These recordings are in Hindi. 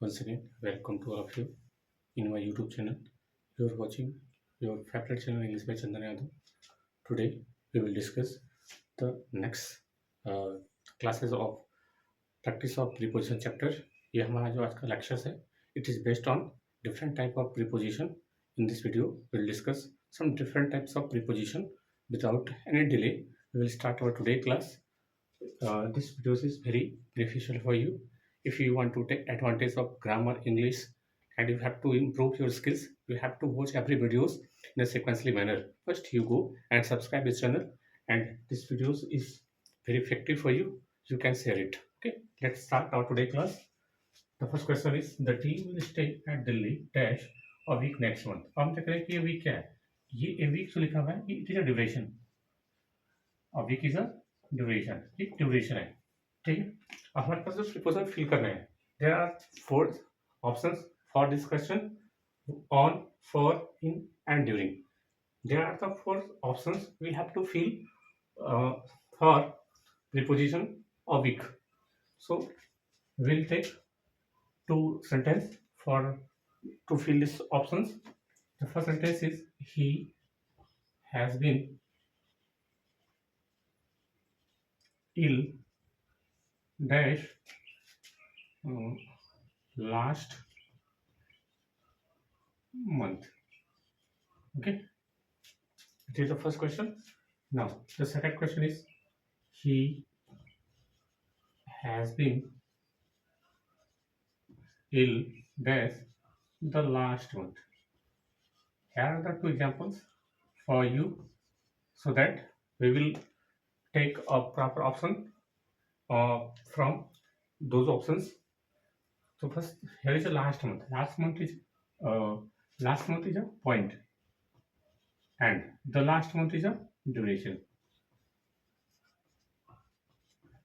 Once again, welcome to all of you in my YouTube channel. You are watching your favorite channel English by Chandan Yadav. Today, we will discuss the next uh, classes of practice of preposition chapter. ये हमारा जो आज का lectures है, it is based on different type of preposition. In this video, we will discuss some different types of preposition. Without any delay, we will start our today class. This video is very beneficial for you if you want to take advantage of grammar English and you have to improve your skills. You have to watch every videos in a sequentially manner. First you go and subscribe this channel, and this videos is very effective for you. You can share it. Okay, let's start our today class. The first question is, the team will stay at Delhi dash a week next month. अब हम देख रहे हैं कि ये वीक क्या है. ये a week जो लिखा हुआ है, it is a duration. A week is a duration. एक duration है. ठीक है. अब हमारे पास जो प्रीपोजिशन फिल करने हैं, there are 4 options for this question: on, for, in and during. There are the 4 options we have to fill for preposition of week. So we'll take 2 sentences for to fill these options. The first sentence is, he has been ill dash last month. Okay, it is the first question. Now the second question is, he has been ill dash the last month. Here are the 2 examples for you so that we will take a proper option from those options. So first, here is the last month. Last month is a point, and the last month is a duration.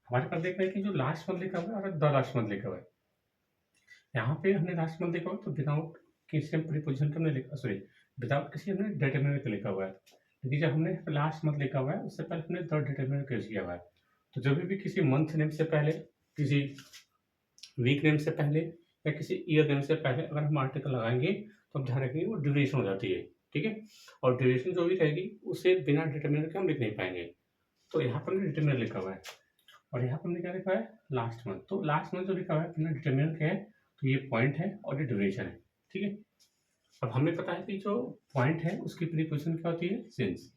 हमारे पास देख रहे हैं कि जो लास्ट मंथ लिखा हुआ है और द लास्ट मंथ लिखा हुआ है. यहाँ पे हमने लास्ट मंथ लिखा हुआ है तो विदाउट किसी प्रीपोजिशन का हमने लिखा, सॉरी, विदाउट किसी हमने डिटरमिनर का लिखा हुआ है. लेकिन जब हमने लास्ट मंथ लिखा हुआ है उससे पहले हमने द डिटरमिनर का यूज किया हुआ है. तो जब भी किसी मंथ नेम से पहले, किसी वीक नेम से पहले या किसी ईयर नेम से पहले अगर हम आर्टिकल लगाएंगे तो हम ध्यान रखेंगे वो ड्यूरेशन हो जाती है. ठीक है, और ड्यूरेशन जो भी रहेगी उसे बिना डिटरमिनर के हम लिख नहीं पाएंगे. तो यहाँ पर हमने डिटरमिनर लिखा हुआ है और यहाँ पर हमने क्या लिखा है, लास्ट मंथ. तो लास्ट मंथ जो लिखा हुआ है बिना डिटरमिनर के है, तो ये पॉइंट है और ये ड्यूरेशन है. ठीक है, अब हमें पता है कि जो पॉइंट है उसकी प्रीपोजिशन क्या होती है, सिंस.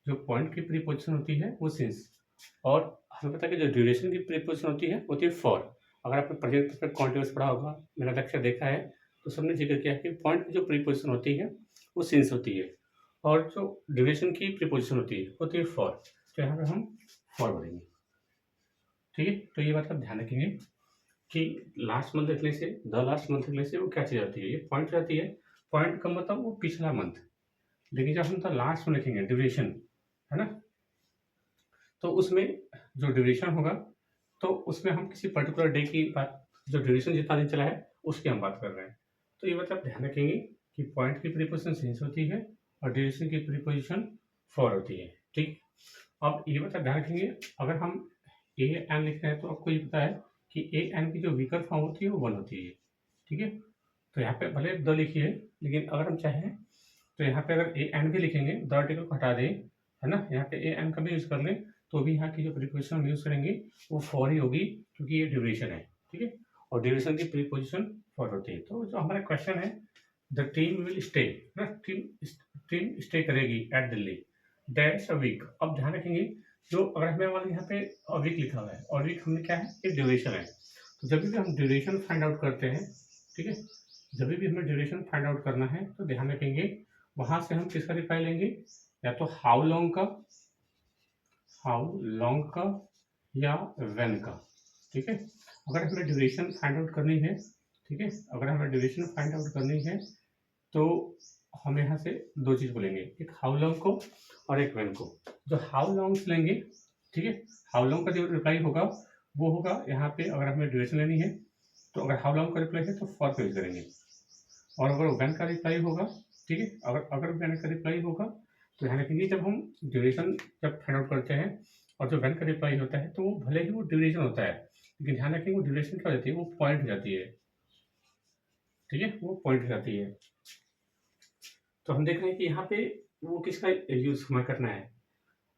जो पॉइंट की प्रीपोजिशन होती है वो सिंस, और हमें पता है कि जो ड्यूरेशन की प्रीपोजिशन होती है फॉर. अगर आपने प्रेजेंट परफेक्ट कॉन्टिन्यूअस पढ़ा होगा, मेरा लेक्चर देखा है, तो सबने जिक्र किया कि पॉइंट की जो प्रीपोजिशन होती है वो सिंस होती है और जो ड्यूरेशन की प्रीपोजिशन होती है फॉर. तो यहाँ पर हम फॉर भरेंगे. ठीक है, तो ये बात आप ध्यान रखेंगे कि लास्ट मंथ लिखने से, द लास्ट मंथ लिखने से वो क्या चीज़ आती है, ये पॉइंट जाती है. पॉइंट का मतलब वो पिछला मंथ. लेकिन जब हम द लास्ट में लिखेंगे ड्यूरेशन, है ना, तो उसमें जो ड्यूरेशन होगा तो उसमें हम किसी पर्टिकुलर डे की बात, जो ड्यूरेशन जितना दिन चला है उसकी हम बात कर रहे हैं. तो ये मतलब ध्यान रखेंगे कि पॉइंट की प्रीपोजिशन सिंस होती है और ड्यूरेशन की प्रीपोजिशन फॉर होती है. ठीक, अब ये मतलब ध्यान रखेंगे, अगर हम ए एन लिख रहे हैं तो आपको ये पता है कि ए एन की जो वीकर फॉर्म होती है वो 1 होती है. ठीक है, तो यहाँ पे भले द लिखिए, लेकिन अगर हम चाहें तो यहाँ पे अगर ए एन भी लिखेंगे, द आर्टिकल को हटा दें, है ना, यहाँ पे ए एन का भी यूज कर लें, तो भी यहाँ की जो प्रीपोजिशन हम यूज करेंगे वो फॉर ही होगी, क्योंकि ये ड्यूरेशन है. ठीक है, और ड्यूरेशन की प्रीपोजिशन फॉर होती है. तो जो हमारा क्वेश्चन है, द टीम विल स्टे, ना, टीम स्टे करेगी at Delhi that's a week. अब ध्यान रखेंगे, जो अगर हमें वाले यहाँ पे अ वीक लिखा हुआ है और वीक हमने क्या है, ये ड्यूरेशन है. तो जब भी हम ड्यूरेशन फाइंड आउट करते हैं, ठीक है, जब भी हमें ड्यूरेशन फाइंड आउट करना है तो ध्यान रखेंगे वहां से हम किसका रिप्लाई लेंगे, या तो हाउ लॉन्ग का या व्हेन का. ठीक है, अगर हमें ड्यूरेशन फाइंड आउट करनी है, ठीक है, अगर हमें ड्यूरेशन फाइंड आउट करनी है तो हम यहाँ से 2 चीज बोलेंगे, एक हाउ लॉन्ग को और एक व्हेन को. जो हाउ लॉन्ग लेंगे, ठीक है, हाउ लॉन्ग का जो रिप्लाई होगा वो होगा यहाँ पे, अगर हमें ड्यूरेशन लेनी है तो अगर हाउ लॉन्ग का रिप्लाई है तो फॉर का यूज करेंगे, और अगर व्हेन का रिप्लाई होगा, ठीक है, अगर व्हेन का रिप्लाई होगा तो ध्यान रखेंगे जब हम ड्यूरेशन जब फाइंड आउट करते हैं और जो व्हेन का रिप्लाई होता है तो वो भले ही वो ड्यूरेशन होता है, लेकिन ध्यान रखेंगे वो ड्यूरेशन क्या हो जाती है, वो पॉइंट हो जाती है. ठीक है, वो पॉइंट रहती है। तो हम देख रहे हैं कि यहाँ पे वो किसका यूज हमें करना है,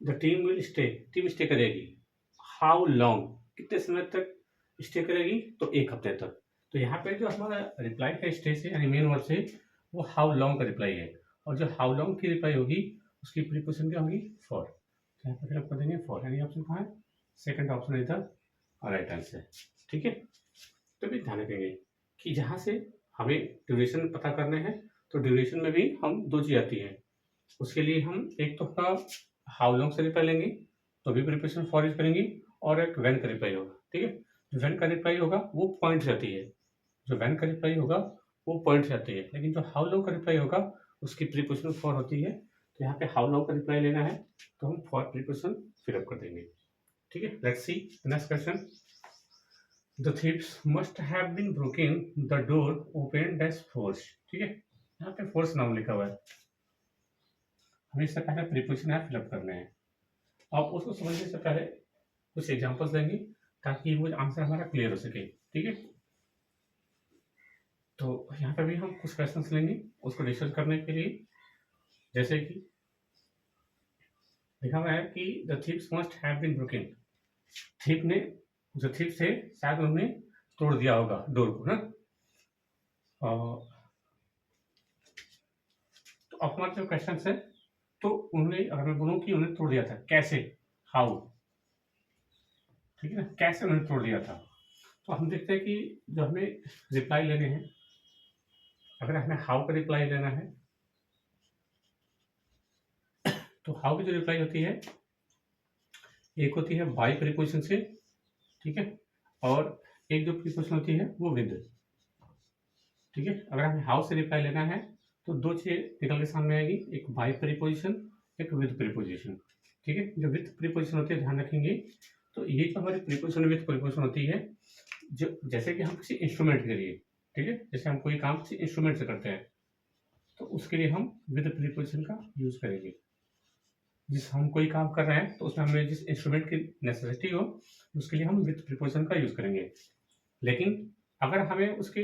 the team will stay, team stay करेगी। हाउ लॉन्ग, कितने समय तक स्टे करेगी, तो 1 हफ्ते तक। तो यहाँ पे जो हमारा रिप्लाई का स्टे से यानी मेन वर्ड से वो हाउ लॉन्ग का रिप्लाई है, और जो हाउ लॉन्ग की रिप्लाई होगी उसकी प्रीपोजिशन क्या होगी, फॉर। तो यहाँ पे फिलअप कर देंगे फॉर, यानी ऑप्शन कहाँ है, second option is the right answer. ठीक है, तो भी ध्यान रखेंगे कि जहाँ से हमें ड्यूरेशन पता करने हैं, तो ड्यूरेशन में भी हम 2 चीज़ आती है। उसके लिए हम एक तो अपना हाउ लॉन्ग से रिप्लाई लेंगे, तो भी प्रीपोजिशन फॉर यूज करेंगे, और एक व्हेन का रिप्लाई होगा। ठीक है, जो व्हेन का रिप्लाई होगा वो पॉइंट से आती है, जो व्हेन का रिप्लाई होगा वो पॉइंट से आती है, लेकिन जो हाउ लॉन्ग का रिप्लाई होगा उसकी प्रीपोजिशन फॉर होती है। तो यहाँ पे हाउ लॉन्ग का रिप्लाई लेना है, तो हम फॉर प्रीपोजिशन फिलअप कर देंगे। ठीक है, let's C next question. The thieves must have been broken the door opened as force। ठीक है, यहाँ पे फोर्स नाउन लिखा हुआ है, हमें इससे पहले प्रीपोजिशन यहाँ फिलअप करने हैं। आप उसको समझने से पहले कुछ एग्जांपल्स देंगे ताकि वो आंसर हमारा क्लियर हो सके। ठीक है, तो यहाँ पे भी हम कुछ क्वेश्चंस लेंगे उसको डिस्कस करने के लिए। जैसे कि लिखा हुआ है कि the thieves must have been broken, thief ने, जो थीप थे शायद उन्होंने तोड़ दिया होगा डोर को ना। तो अब हमारा जो क्वेश्चन है, तो उन्होंने, अगर मैं बोलूँ कि उन्होंने तोड़ दिया था, कैसे, हाउ। ठीक है ना, कैसे उन्होंने तोड़ दिया था। तो हम देखते हैं कि जो हमें रिप्लाई लेने हैं, अगर हमें हाउ का रिप्लाई लेना है, तो हाउ की जो रिप्लाई होती है, एक होती है बाय प्रीपोजिशन से, ठीक है, और एक जो प्रीपोजिशन होती है वो विद। ठीक है, अगर हमें हाउ से रिप्लाई लेना है तो 2 चीजें निकल के सामने आएगी, एक बाय प्रीपोजिशन, एक विद प्रीपोजिशन। ठीक है, जो विद प्रीपोजिशन होती है ध्यान रखेंगे, तो ये जो हमारी प्रीपोजिशन विद प्रीपोजिशन होती है, जो जैसे कि हम किसी इंस्ट्रूमेंट के लिए, ठीक है, जैसे हम कोई काम किसी इंस्ट्रूमेंट से करते हैं, तो उसके लिए हम विद प्रीपोजिशन का यूज करेंगे। जिस हम कोई काम कर रहे हैं तो उसमें हमें जिस इंस्ट्रूमेंट की नेसेसिटी हो उसके लिए हम विद प्रीपोजिशन का यूज करेंगे। लेकिन अगर हमें उसके,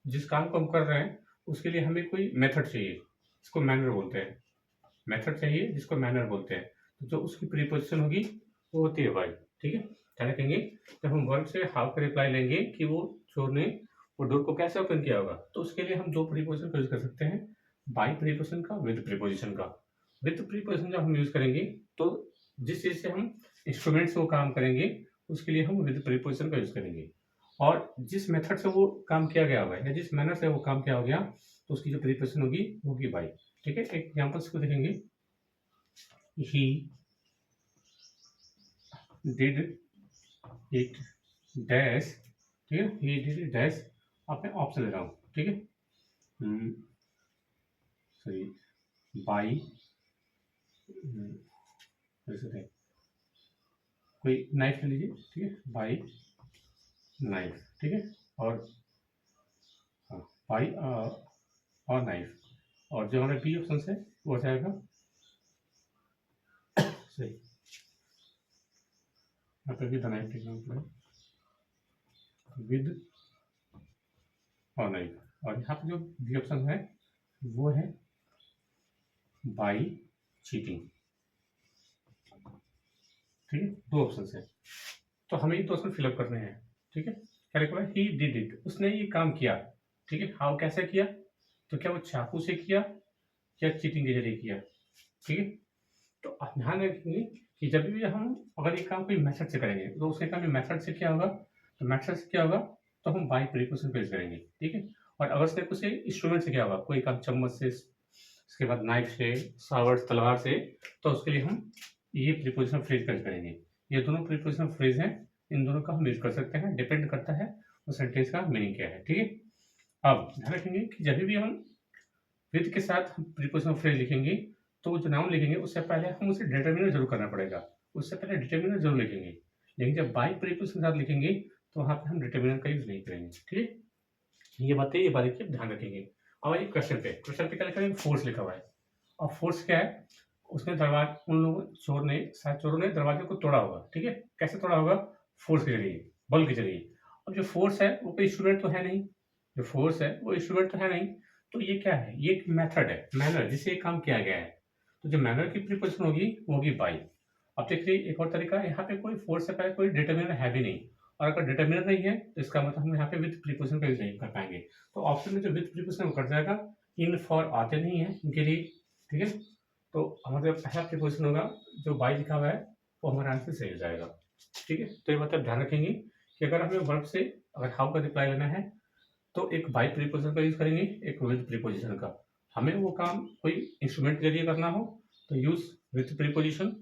जिस काम को हम कर रहे हैं उसके लिए हमें कोई मेथड चाहिए, जिसको मैनर बोलते हैं, मेथड चाहिए जिसको मैनर बोलते हैं, तो जो उसकी प्रीपोजिशन होगी वो होती है बाय। ठीक है, क्या रखेंगे, जब हम वर्ब से हाउ का रिप्लाई लेंगे कि वो चोर ने वो डोर को कैसे ओपन किया होगा, तो उसके लिए हम 2 प्रीपोजिशन का यूज कर सकते हैं, बाय प्रीपोजिशन का, विद प्रीपोजिशन का। विद प्रीपोजिशन जब हम यूज करेंगे तो जिस चीज से हम इंस्ट्रूमेंट से वो काम करेंगे उसके लिए हम विद प्रीपोजिशन का यूज करेंगे, और जिस मेथड से वो काम किया गया होगा या जिस मैनर से वो काम किया हो गया तो उसकी जो प्रीपोजिशन होगी वो होगी बाय। ठीक है, एक एग्जांपल्स को देखेंगे, ही डिड इट डैश। ठीक है, ही डिड इट डैश, अब मैं ऑप्शन ले रहा हूँ। ठीक है, सॉरी, बाई, कोई नाइफ ले लीजिए। ठीक है, बाई नाइफ। ठीक है, और बाई और नाइफ, और जो हमारे बी ऑप्शन है वो हो जाएगा सही, यहाँ पे भी द नाइफ एग्जाम्पल है, विद और नाइफ, और यहाँ पे जो बी ऑप्शन है वो है बाई चीटिंग। ठीक है, 2 ऑप्शन है, तो हमें ये 2 ऑप्शन फिलअप करने हैं। ठीक है, क्या लिखा है, ही डिड इट, उसने ये काम किया। ठीक है, हाउ कैसे किया, तो क्या वो चाकू से किया या चीटिंग के जरिए किया। ठीक है, तो आप ध्यान रखेंगे कि जब भी हम अगर ये काम कोई मेथड से करेंगे तो उसके काम मेथड से क्या होगा, तो मेथड से क्या होगा, तो हम बाई प्रीपोजिशन का यूज करेंगे। ठीक है, और अगर उसने कुछ इंस्ट्रूमेंट से क्या होगा, कोई काम चम्मच से, उसके बाद नाइफ से, सावर तलवार से, तो उसके लिए हम ये प्रीपोजिशन फ्रेज का यूज करेंगे। ये दोनों प्रीपोजिशन फ्रेज हैं, इन दोनों का हम यूज कर सकते हैं, डिपेंड करता है उस सेंटेंस का मीनिंग क्या है। ठीक है, अब ध्यान रखेंगे कि जब भी हम विद के साथ हम प्रीपोजिशन फ्रेज लिखेंगे तो जो नाउन लिखेंगे उससे पहले हम उसे डिटर्मिनर जरूर करना पड़ेगा, उससे पहले डिटर्मिनर जरूर लिखेंगे। लेकिन जब बाई प्रीपोजिशन के साथ लिखेंगे तो वहाँ पे हम डिटर्मिनर का यूज नहीं करेंगे। ठीक है, ये बारीकी ध्यान रखेंगे। अब आइए क्वेश्चन पे, क्वेश्चन पे क्या लिखा है, फोर्स लिखा हुआ है। और फोर्स क्या है, उसने दरवाजा, उन लोगों चोर ने, शायद चोरों ने दरवाजे को तोड़ा होगा। ठीक है, कैसे तोड़ा होगा, फोर्स के जरिए, बल के जरिए। अब जो फोर्स है वो कोई इंस्ट्रूमेंट तो है नहीं, जो फोर्स है वो इंस्ट्रूमेंट तो है नहीं, तो ये क्या है, ये एक मेथड है, मैनर जिससे ये काम किया गया है। तो जो मैनर की प्रीपोजिशन होगी वो होगी बाई। अब देखिए एक और तरीका, यहाँ पे कोई फोर्स से पहले कोई डिटर्मिनर है भी नहीं, और अगर डिटर्मिनर नहीं है तो इसका मतलब हम यहाँ पे विद प्रीपोजिशन का यूज नहीं कर पाएंगे। तो ऑप्शन में जो विद प्रीपोजिशन कट जाएगा, इन फॉर आते नहीं है इनके लिए, ठीक है। तो हमारे पहला प्रीपोजिशन होगा जो बाई लिखा हुआ है वो हमारा आंसर सही हो जाएगा, ठीक है। तो ये मतलब ध्यान रखेंगे कि अगर हमें वर्ब से अगर हाउ का रिप्लाई लेना है तो एक बाई प्रीपोजिशन का यूज करेंगे, एक विद प्रीपोजिशन का। हमें वो काम कोई इंस्ट्रूमेंट के लिए करना हो तो यूज विद प्रीपोजिशन,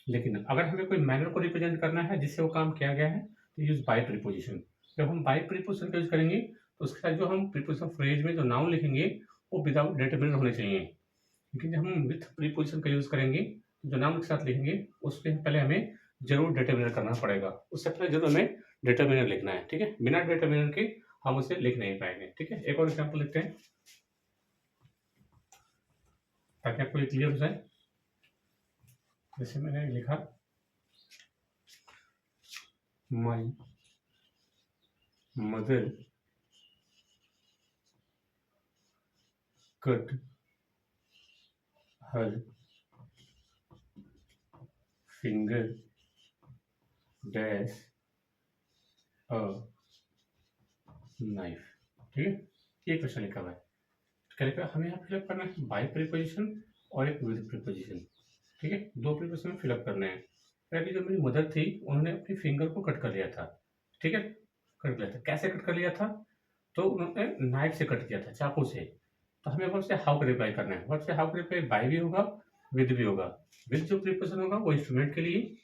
लेकिन अगर हमें कोई मैनर को रिप्रेजेंट करना है जिससे वो काम किया गया है तो यूज बाई प्रीपोजिशन। जब हम बाई प्रीपोजिशन का यूज करेंगे तो उसके साथ जो हम प्रीपोजिशन फ्रेज में जो नाउन लिखेंगे वो विदाउट डिटरमिनर होने चाहिए, लेकिन जब हम विथ प्रीपोजिशन का यूज करेंगे तो जो नाउन के साथ लिखेंगे उसके पहले हमें जरूर डिटरमिनर करना पड़ेगा, उससे पहले जरूर हमें डिटरमिनर लिखना है, ठीक है। बिना डिटरमिनर के हम उसे लिख नहीं पाएंगे, ठीक है। एक और एग्जाम्पल लिखते हैं ताकि आपको ये क्लियर हो जाए। जैसे मैंने लिखा my mother cut her finger dash a knife, ठीक है। ये क्वेश्चन लिखा हुआ है, करेक्ट। हमें यहाँ फिलअप करना है बाई प्रीपोजिशन और एक विद प्रीपोजिशन, ठीक है। दो प्रीपोजिशन फिलअप करने हैं। पहले जो मेरी मदर थी उन्होंने अपनी फिंगर को कट कर लिया था, ठीक है। कट लिया था, कैसे कट कर लिया था, तो उन्होंने नाइफ से कट किया था, चाकू से। तो हमें वर्ब से हाउ का रिप्लाई करना है, वर्ब से हाउ का रिप्लाई बाई भी होगा विद भी होगा। विद जो प्रीपोजिशन होगा वो इंस्ट्रूमेंट के लिए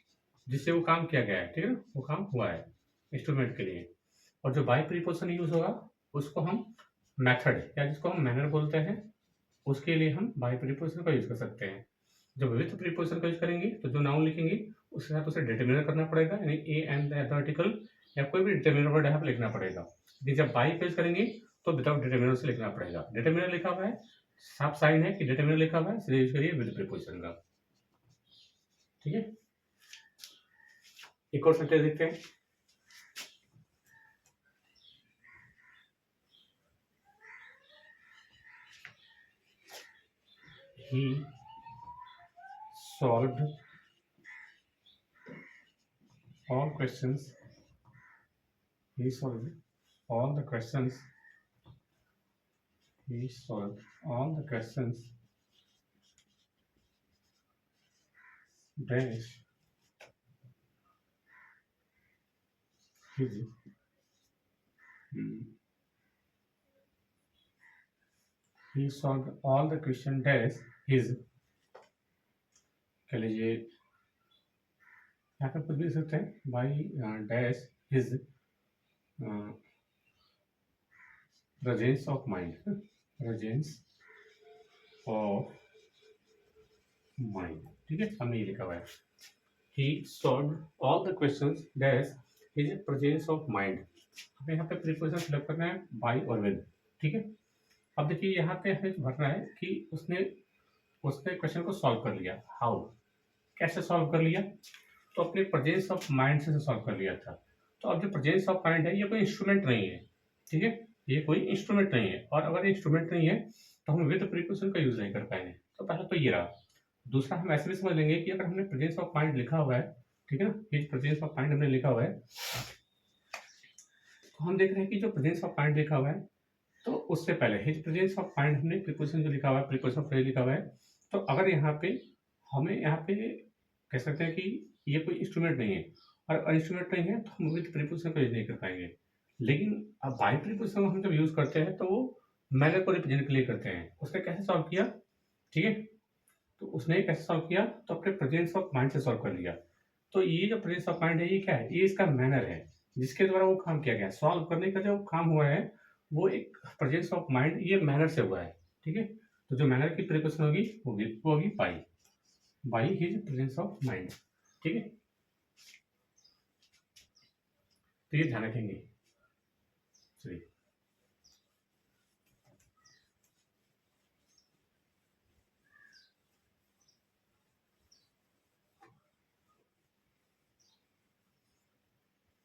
जिससे वो काम किया गया है, ठीक है ना, वो काम हुआ है इंस्ट्रूमेंट के लिए। और जो बाई प्रीपोजिशन यूज होगा उसको हम मेथड या जिसको हम मैनर बोलते हैं उसके लिए हम बाई प्रीपोजिशन का यूज कर सकते हैं। जब विथ प्रीपोजिशन का यूज करेंगे तो जो नाउन लिखेंगे उसके साथ उसे डिटरमिनर करना पड़ेगा, यानी ए एंड द आर्टिकल या कोई भी डिटरमिनर वर्ड यहाँ पे लिखना पड़ेगा। लेकिन जब बाई का यूज करेंगे तो विदाउट डिटरमिनर से लिखना पड़ेगा। डिटरमिनर लिखा हुआ है, साफ साइन है कि डिटरमिनर लिखा हुआ है, इसलिए यूज करिए विद प्रीपोजिशन का, ठीक है। एक और सेंटेंस देखते हैं। He solved all questions. He solved all the questions. He solved all the questions. Dash his he solved all the question dash his, कह लीजिए यहाँ पे कुछ भी लिख सकते हैं, by dash his presence of mind, presence of mind, ठीक है। हमने ये लिखा हुआ है he solved all the questions dash his presence of mind। हमें यहाँ पे प्रीपोजिशन फिलअप करना है बाई और विद, ठीक है। अब देखिए यहाँ पे हमें भरना है कि उसने उसने क्वेश्चन को सॉल्व कर लिया। हाउ, कैसे सॉल्व कर लिया, तो अपने प्रेजेंस ऑफ माइंड से सॉल्व कर लिया था। तो अब जो प्रेजेंस ऑफ माइंड है ये कोई इंस्ट्रूमेंट नहीं है, ठीक है। ये कोई इंस्ट्रूमेंट नहीं है, और अगर इंस्ट्रूमेंट नहीं है तो हम विद प्रीपोजिशन का यूज नहीं कर पाएंगे। तो पहला तो ये रहा। दूसरा हम ऐसे भी समझ लेंगे कि अगर हमने प्रेजेंस ऑफ माइंड लिखा हुआ है, ठीक है ना, ये प्रेजेंस ऑफ माइंड हमने लिखा हुआ है, तो हम देख रहे हैं कि जो प्रेजेंस ऑफ माइंड लिखा हुआ है तो उससे पहले हिज प्रेजेंस ऑफ माइंड हमने प्रीपोजिशन जो लिखा हुआ है, प्रीपोजिशन फ्रेज लिखा हुआ है। तो अगर यहाँ पे हमें यहाँ पे कह सकते हैं कि ये कोई इंस्ट्रूमेंट नहीं है, और अगर इंस्ट्रूमेंट नहीं है तो हम विद प्रीपोजिशन का यूज नहीं कर पाएंगे। लेकिन अब बाई प्रीपोजिशन हम जब यूज करते हैं तो वो मैनर को रिप्रेजेंट के लिए करते हैं। उसने कैसे सॉल्व किया, ठीक है, तो उसने कैसे सॉल्व किया, तो अपने प्रेजेंस ऑफ माइंड से सॉल्व कर लिया। तो ये जो प्रेजेंस ऑफ माइंड है ये क्या है, ये इसका मैनर है जिसके द्वारा वो काम किया गया। सॉल्व करने का जो काम हुआ है वो एक प्रेजेंस ऑफ माइंड ये मैनर से हुआ है, ठीक है। तो जो मैनर की प्रीपोजिशन होगी वो होगी by, by his presence of mind, ठीक है। तो ये ध्यान रखेंगे। चलिए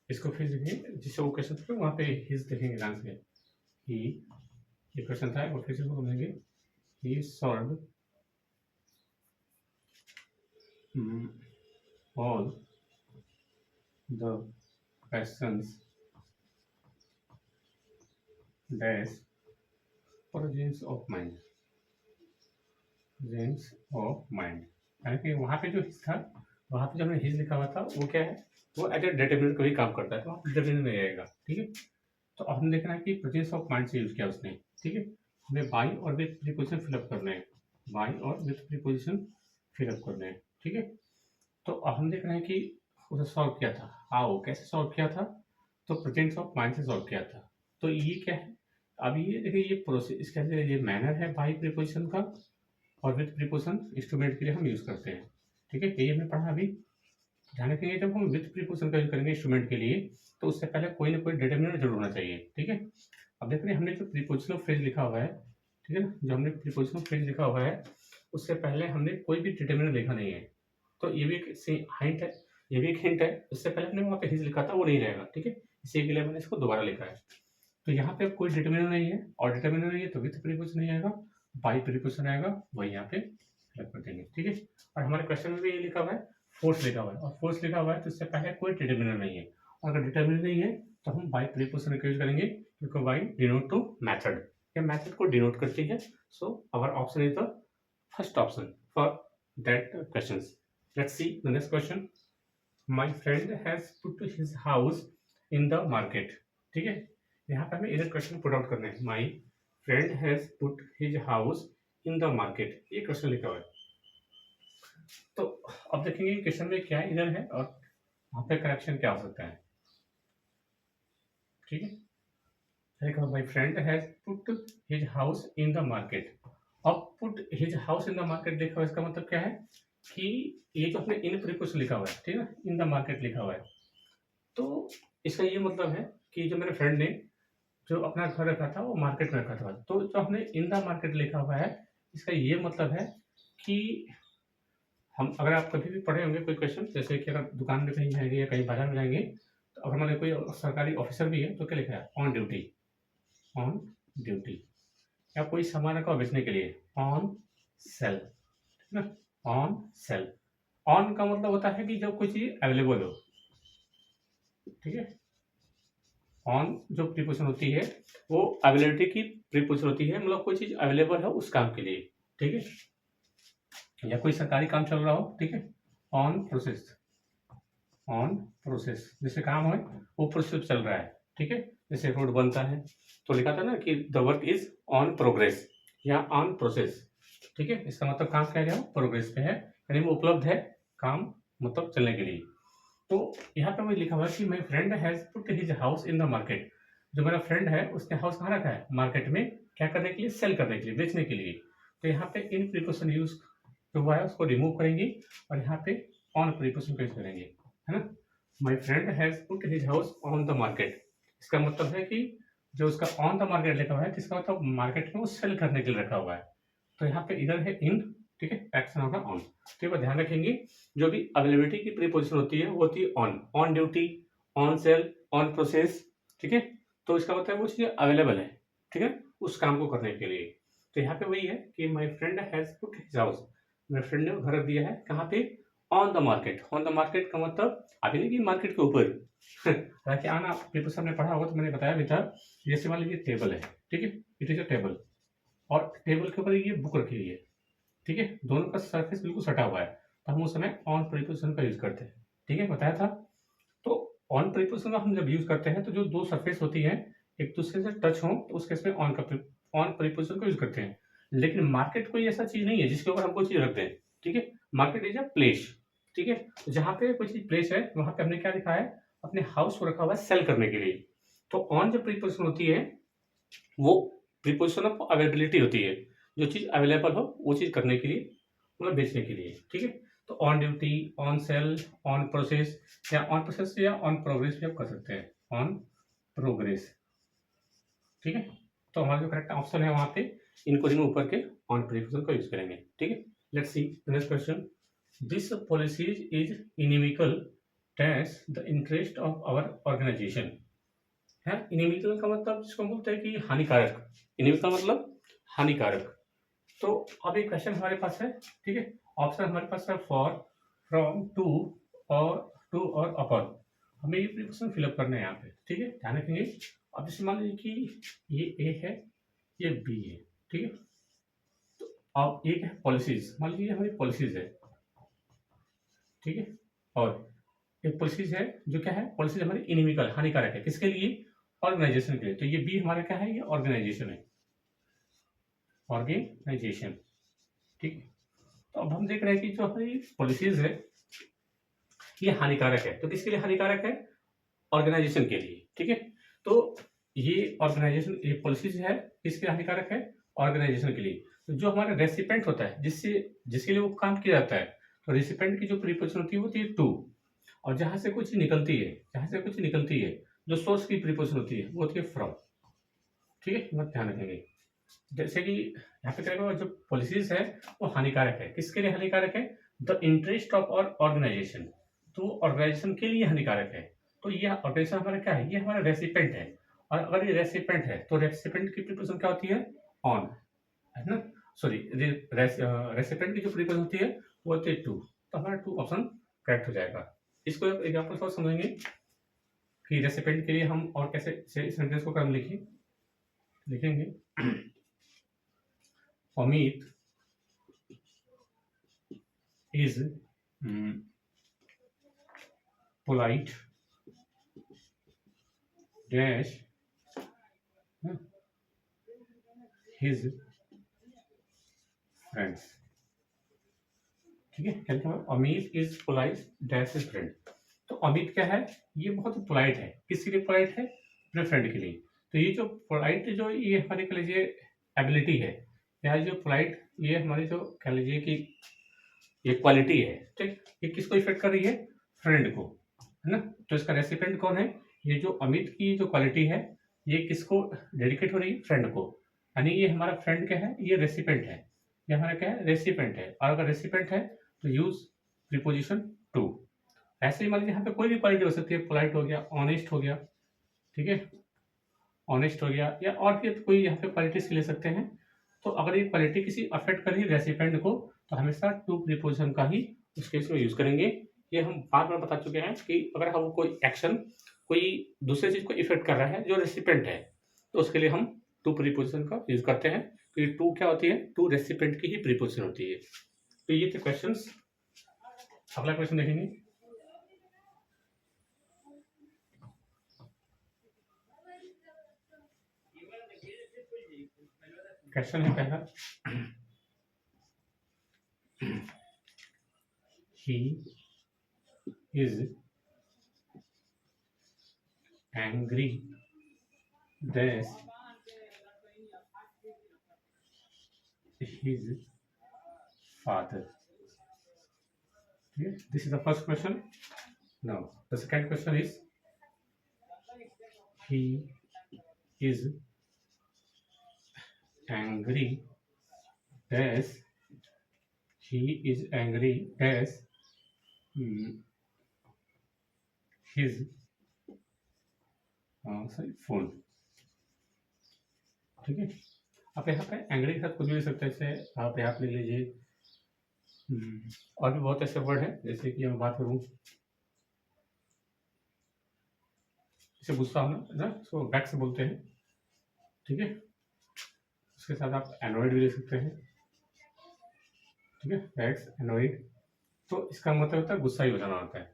इसको फिर देखेंगे, जिससे वो क्वेश्चन था वहाँ पे हिज देखेंगे ध्यान से। ही, ये क्वेश्चन था, और फिर से बोलेंगे ही solve all the questions dash presence of mind, presence of mind, यानी कि वहाँ पे जो हिज था, वहाँ पे जो हमने हिज लिखा हुआ था वो क्या है, वो एज ए डिटरमिनेंट का भी काम करता है, तो वहाँ डिटरमिनेंट नहीं रहेगा। ठीक है, तो अब हम देखना है कि प्रेजेंस ऑफ माइंड से यूज किया उसने। ठीक है, हमें बाई और विथ प्रीपोजिशन फिलअप करना है, बाई और विथ प्रीपोजिशन फिलअप करना है। ठीक है, तो अब हम देख रहे हैं कि उसे सॉल्व किया था, हाउ, कैसे सॉल्व किया था, तो प्रेजेंस ऑफ माइंड से सॉल्व किया था। तो ये क्या है, अब ये देखिए ये प्रोसेस, इसके अंदर ये मैनर है बाई प्रीपोजिशन का, और विथ प्रीपोजिशन इंस्ट्रूमेंट के लिए हम यूज करते हैं। ठीक है, यही हमने पढ़ा अभी। ध्यान रखेंगे जब हम विथ प्रीपोजिशन का यूज करेंगे इंस्ट्रूमेंट के लिए, तो उससे पहले कोई ना कोई डिटरमिनेंट जरूर होना चाहिए। ठीक है, अब देख रहे हैं हमने जो प्रीपोजिशनल फ्रेज लिखा हुआ है, ठीक है ना, जो हमने प्रीपोजिशनल फ्रेज लिखा हुआ है उससे पहले हमने कोई भी डिटरमिनेंट लिखा नहीं है। तो ये भी एक हिंट है, ये भी एक हिंट है। उससे पहले हमने वहाँ पे हिज लिखा था, वो नहीं रहेगा। ठीक है, इसी के लिए मैंने इसको दोबारा लिखा है। तो यहाँ पे कोई डिटरमिनेंट नहीं है, और डिटरमिनेंट नहीं है तो विथ प्रीपोजिशन नहीं आएगा, बाई प्रीपोजिशन आएगा, वही यहाँ पे फिलअप कर देंगे। ठीक है, और हमारे क्वेश्चन में भी ये लिखा हुआ है, फोर्स लिखा हुआ है, और फोर्स लिखा हुआ है तो इससे पहले कोई डिटरमिनेंट नहीं है, और अगर डिटरमिनेंट नहीं है तो हम बाई प्रीपोजिशन का यूज करेंगे, क्योंकि बाई डिनोट टू मैथड, ये मैथड को डिनोट करती है। So our option is the first option for that question. Let's see the next question. My friend has put his house in the market. ठीक है, यहाँ पे हमें इधर क्वेश्चन पुट आउट करना है, माई friend has put his house in the market, ये क्वेश्चन लिखा हुआ है। तो अब देखेंगे क्वेश्चन में क्या इधर है और वहां पे करेक्शन क्या हो सकता है। ठीक है, देखो my friend has put his house in the market. अब put his house in the market देखा हुआ, इसका मतलब क्या है कि ये जो अपने इन प्रीपोजिशन लिखा हुआ है, ठीक है, इन द मार्केट लिखा हुआ है, तो इसका ये मतलब है कि जो मेरे फ्रेंड ने जो अपना घर रखा था वो मार्केट में रखा था। तो जो हमने इन द मार्केट लिखा हुआ है, इसका ये मतलब है कि हम, अगर आप कभी भी पढ़े होंगे कोई क्वेश्चन, जैसे कि अगर दुकान में कहीं जाएंगे या कहीं बाजार में जाएंगे, तो अगर हमारे कोई सरकारी ऑफिसर भी है तो क्या लिखा है, ऑन ड्यूटी, ऑन ड्यूटी, या कोई सामान रखा बेचने के लिए, ऑन सेल, ठीक है ना, ऑन सेल। ऑन का मतलब होता है कि जब कोई चीज अवेलेबल हो। ठीक है, ऑन जो प्रीपोजिशन होती है वो अवेलेबिलिटी की प्रीपोजिशन होती है, मतलब कोई चीज अवेलेबल है उस काम के लिए। ठीक है, या कोई सरकारी काम चल रहा हो, ठीक है, ऑन प्रोसेस, ऑन प्रोसेस, जैसे काम है वो प्रोसेस चल रहा है। ठीक है, जैसे रोड बनता है तो लिखा था ना कि the work is on progress या ऑन प्रोसेस। ठीक है, इसका मतलब काम क्या है, प्रोग्रेस पे है, यानी वो उपलब्ध है काम, मतलब चलने के लिए। तो यहाँ पे वही लिखा हुआ है कि माई friend has put his house in the market. जो मेरा फ्रेंड है उसने हाउस कहाँ रखा है, मार्केट में, क्या करने के लिए, सेल करने के लिए, बेचने के लिए। तो यहाँ पे इन प्रीपोजिशन यूज जो हुआ है उसको रिमूव करेंगे, और यहाँ पे ऑन प्रीपोजिशन का यूज करेंगे, है ना। माई friend has put his house on the market, इसका मतलब है कि जो उसका ऑन द मार्केट लिखा हुआ है, जिसका मतलब मार्केट में वो सेल करने के लिए रखा हुआ है। तो यहाँ पे इधर है इन, ठीक है, एक्शन होगा ऑन। ठीक है, ध्यान रखेंगे जो भी अवेलेबिलिटी की प्रीपोजिशन होती है वो होती है on, on duty, on sale, on process. ठीक है, तो इसका मतलब वो चीज़ अवेलेबल है, ठीक है, उस काम को करने के लिए। तो यहाँ पे वही है कि माई friend has put his house, मेरे फ्रेंड ने घर दिया है कहाँ पे, on the market. On the market का मतलब अभी नहीं कि मार्केट के ऊपर हालांकि आना प्रीपोजिशन में पढ़ा होगा तो मैंने बताया भी था। जैसे मान लीजिए टेबल है, ठीक है, इट इज अ टेबल, और टेबल के ऊपर ये बुक रखी हुई है, ठीक है, दोनों का सरफेस बिल्कुल सटा हुआ है, तो हम उस समय ऑन प्रीपोजिशन का यूज करते हैं। ठीक है, बताया था। तो ऑन प्रीपोजिशन का हम जब यूज करते हैं तो जो दो सरफेस होती है एक दूसरे से टच हो तो उस केस में ऑन प्रीपोजिशन का यूज करते हैं। लेकिन मार्केट कोई ऐसा चीज नहीं है जिसके ऊपर हम कोई चीज रखते हैं। ठीक है, मार्केट इज अ प्लेस। ठीक है, तो जहाँ पे कोई चीज प्लेस है वहां पे हमने क्या लिखा है, अपने हाउस को रखा हुआ है सेल करने के लिए। तो ऑन जो प्रीपोजिशन होती है वो प्रीपोजिशन ऑफ अवेलेबिलिटी होती है, जो चीज अवेलेबल हो वो चीज करने के लिए, मतलब बेचने के लिए। ठीक है, तो on duty, on sale, on process, या ऑन प्रोसेस या ऑन प्रोग्रेस भी आप कर सकते हैं, ऑन प्रोग्रेस। ठीक है, तो हमारा जो करेक्ट ऑप्शन है वहां पे इनको रिमूव करके ऑन प्रीपोजिशन का यूज करेंगे। ठीक है, let's see the next question. This policies is inimical dash the interest of our organisation. है। इनएमिकल का मतलब जिसको हम बोलते हैं कि हानिकारक। इनएमिकल का मतलब हानिकारक। तो अब एक क्वेश्चन हमारे पास है, ठीक है। ऑप्शन हमारे पास है फॉर, फ्रॉम, और अपॉन। हमें ये प्रीपोजिशन फिलअप करना है यहाँ पे, ठीक है, ध्यान रखेंगे। अब जैसे मान लीजिए कि ये ए है, ये बी है, ठीक है। तो अब एक है पॉलिसीज, मान लीजिए हमारी पॉलिसीज है, ठीक है। और एक पॉलिसीज है जो क्या है, पॉलिसीज हमारी इनमिकल हानिकारक है, किसके लिए, ऑर्गेनाइजेशन के लिए। तो ये बी हमारा क्या है, ये ऑर्गेनाइजेशन है, ऑर्गेनाइजेशन, ठीक है। तो अब हम देख रहे हैं कि जो हमारी पॉलिसीज है ये हानिकारक है, तो किसके लिए हानिकारक है, ऑर्गेनाइजेशन के लिए, ठीक है। तो ये ऑर्गेनाइजेशन, ये पॉलिसीज है किसके लिए हानिकारक है, ऑर्गेनाइजेशन के लिए। तो जो हमारा रेसिपेंट होता है, जिससे जिसके लिए वो काम किया जाता है, तो रेसिपेंट की जो प्रीपोजिशन होती है वो होती है टू। और जहां से कुछ निकलती है, जहां से कुछ निकलती है, जो सोर्स की प्रीपोजिशन होती है वो होती है फ्रॉम, ठीक है, मत ध्यान रखेंगे। जैसे कि यहाँ पे क्या होगा, जो पॉलिसीज है वो हानिकारक है, किसके लिए हानिकारक है, द इंटरेस्ट ऑफ और ऑर्गेनाइजेशन, तो ऑर्गेनाइजेशन के लिए हानिकारक है। तो ये ऑर्गेनाइजेशन हमारा क्या है, ये हमारा रेसिपेंट है। और अगर ये रेसिपेंट है तो रेसिपेंट की प्रीपोजिशन क्या होती है, ऑन, है ना। सॉरी, रेसिपेंट की जो प्रीपोजिशन होती है वो होती है टू। तो हमारा टू ऑप्शन करेक्ट हो जाएगा। इसको एक एग्जाम्पल से और समझेंगे कि रेसिपेंट के लिए हम और कैसे सेंटेंस को क्रम लिखेंगे। Amit is polite dash his friends, ठीक है। क्या लिखा है, Amit is polite dash his friend. तो अमित क्या है, ये बहुत पोलाइट है, किसके लिए पोलाइट है, अपने फ्रेंड के लिए। तो ये जो पोलाइट, जो ये हमारे कह लीजिए एबिलिटी है, या जो पोलाइट, ये हमारी जो कह लीजिए कि ये क्वालिटी है, ठीक, ये किसको इफेक्ट कर रही है, फ्रेंड को, है ना। तो इसका रेसिपेंट कौन है, ये जो अमित की जो क्वालिटी है ये किसको डेडिकेट हो रही है, फ्रेंड को। यानी ये हमारा फ्रेंड क्या है, ये रेसिपेंट है, ये हमारा क्या है, रेसिपेंट है। और अगर रेसिपेंट है तो यूज प्रीपोजिशन टू। ऐसे ही मान लीजिए यहाँ पे कोई भी क्वालिटी हो सकती है, पोलाइट हो गया, ऑनेस्ट हो गया, ठीक है, ऑनेस्ट हो गया, या और भी कोई यहाँ पे क्वालिटीज ले सकते हैं। तो अगर ये क्वालिटी किसी अफेक्ट कर रही है रेसिपेंट को, तो हमेशा टू प्रीपोजिशन का ही उस केस में यूज करेंगे। ये हम बार बार बता चुके हैं कि अगर हम कोई एक्शन कोई दूसरे चीज को इफेक्ट कर रहा है जो रेसिपेंट है, तो उसके लिए हम टू प्रीपोजिशन का यूज करते हैं। तो ये टू क्या होती है, टू रेसिपेंट की ही प्रीपोजिशन होती है। तो ये थे क्वेश्चंस। अगला क्वेश्चन देखेंगे। क्वेश्चन है पहला, he is angry dash his father. Okay, this is the first question. Now the second question is, he is angry dash, he is angry dash his phone, ठीक है। आप यहाँ पे एंग्री के साथ कुछ भी लिख सकते हैं, जैसे आप यहाँ पे लिख लीजिए। और भी बहुत ऐसे वर्ड हैं, जैसे कि मैं बात करूँ, जैसे गुस्सा होना ना, उसको वैक्स बोलते हैं, ठीक है। उसके साथ आप एनॉयड भी लिख सकते हैं, ठीक है, वैक्स एनॉयड। तो इसका मतलब होता है गुस्सा ही हो जाना होता है।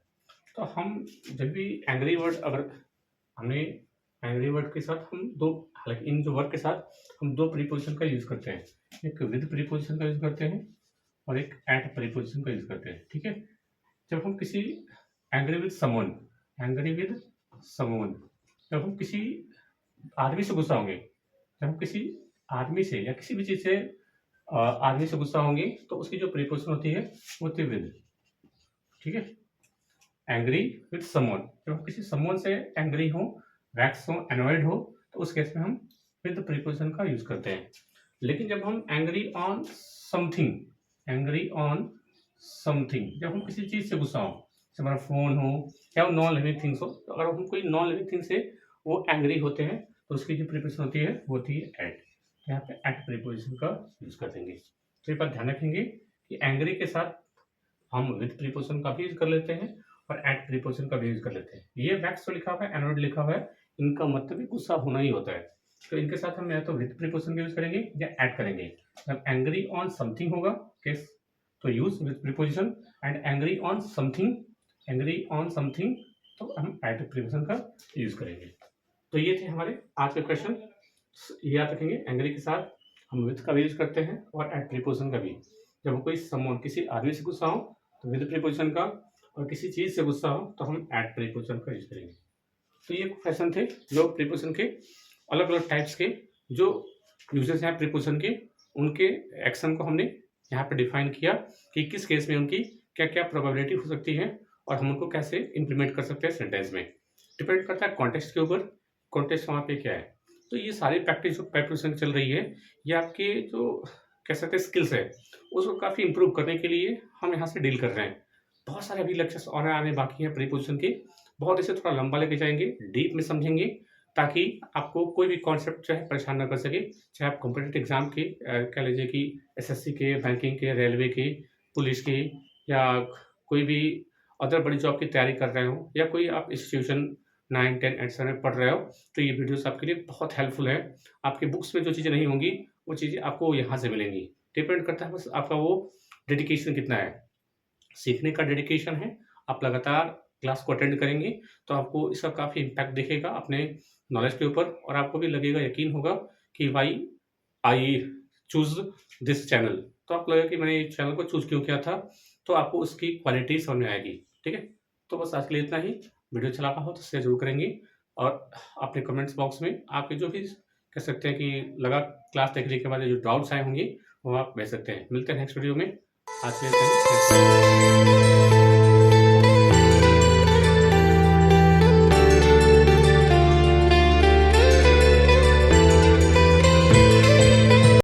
तो हम जब भी एंग्री वर्ड, अगर हमने एंग्री वर्ड के साथ हम दो, हालांकि इन जो वर्ड के साथ हम दो प्रीपोजिशन का यूज करते हैं, एक विद प्रीपोजिशन का यूज करते हैं और एक एट प्रीपोजिशन का यूज करते हैं, ठीक है। जब हम किसी angry with someone, angry with someone, जब हम किसी आदमी से गुस्सा होंगे, जब हम किसी आदमी से या किसी भी चीज से आदमी से गुस्सा होंगे, तो उसकी जो प्रीपोजिशन होती है वो होती है विद, ठीक है। एंग्री विद समवन, जब हम किसी समवन से एंग्री हो, वैक्स हो, एनॉयड हो, तो उस केस में हम विद प्रीपोजिशन का यूज करते हैं। लेकिन जब हम angry on something, angry on something, जब हम किसी चीज से गुस्सा हो, जैसे हमारा फोन हो या नॉन लिविंग थिंग्स हो, तो अगर हम कोई नॉन लिविंग थिंग से वो एंग्री होते हैं, तो उसकी जो प्रीपोजिशन होती है वो होती है एट। यहाँ पे एट प्रीपोजिशन का यूज कर देंगे। तो ये बात ध्यान रखेंगे कि एंग्री के साथ हम विद प्रीपोजिशन का भी यूज कर लेते हैं और एट प्रीपोजिशन का भी यूज कर लेते हैं। ये वैक्स जो लिखा हुआ है, एनोड लिखा हुआ है, इनका मतलब भी गुस्सा होना ही होता है। तो इनके साथ हम या तो विद प्रीपोजिशन का यूज करेंगे या एट करेंगे। जब एंग्री ऑन समथिंग होगा केस, तो use with preposition, and angry on something, angry on something, तो हम एट प्रीपोजिशन का यूज करेंगे। तो ये थे हमारे आज के क्वेश्चन। याद रखेंगे, एंग्री के साथ हम विद का भी यूज करते हैं और एट प्रीपोजिशन का भी। जब कोई समवन किसी आदमी से गुस्सा हो तो विद प्रीपोजिशन का, और किसी चीज से गुस्सा हो तो हम एट प्रीपोजिशन का यूज करेंगे। तो ये क्वेश्चन थे जो प्रीपोजिशन के अलग अलग टाइप्स के जो यूजेस हैं प्रीपोजिशन के, उनके एक्शन को हमने यहाँ पे डिफाइन किया कि किस केस में उनकी क्या क्या प्रोबेबिलिटी हो सकती है और हम उनको कैसे इंप्लीमेंट कर सकते हैं सेंटेंस में। डिपेंड करता है कॉन्टेक्स्ट के ऊपर, कॉन्टेक्स्ट वहाँ पे क्या है। तो ये सारी प्रैक्टिस जो प्रीपोजिशन चल रही है, ये आपके जो कह सकते हैं स्किल्स है, उसको काफ़ी इंप्रूव करने के लिए हम यहाँ से डील कर रहे हैं। बहुत सारे अभी लेक्चर्स और आने बाकी हैं प्रीपोजिशन के, बहुत इसे थोड़ा लंबा लेके जाएंगे, डीप में समझेंगे, ताकि आपको कोई भी कॉन्सेप्ट जो है परेशान ना कर सके। चाहे आप कॉम्पिटिटिव एग्जाम के कह लीजिए कि एसएससी के, बैंकिंग के, रेलवे के, पुलिस के, या कोई भी अदर बड़ी जॉब की तैयारी कर रहे हो, या कोई आप इंस्टीट्यूशन 9, 10, 8 7 में पढ़ रहे हो, तो ये वीडियोस आपके लिए बहुत हेल्पफुल है। आपके बुक्स में जो चीज़ें नहीं होंगी वो चीज़ें आपको यहाँ से मिलेंगी। डिपेंड करता है बस आपका वो डेडिकेशन कितना है। सीखने का डेडिकेशन है, आप लगातार क्लास को अटेंड करेंगे तो आपको इसका काफ़ी इम्पैक्ट दिखेगा अपने नॉलेज के ऊपर, और आपको भी लगेगा, यकीन होगा कि why I choose this channel. तो आपको लगेगा कि मैंने इस चैनल को चूज़ क्यों किया था, तो आपको उसकी क्वालिटी समझ में आएगी। ठीक है, तो बस आज के लिए इतना ही। वीडियो अच्छा लगा हो तो शेयर जरूर करेंगे, और अपने कमेंट्स बॉक्स में आपके जो भी कह सकते हैं कि लगा क्लास देखने के बाद जो डाउट्स आए होंगे वो आप भेज सकते हैं। मिलते हैं नेक्स्ट वीडियो में। आज के लिए इतना ही।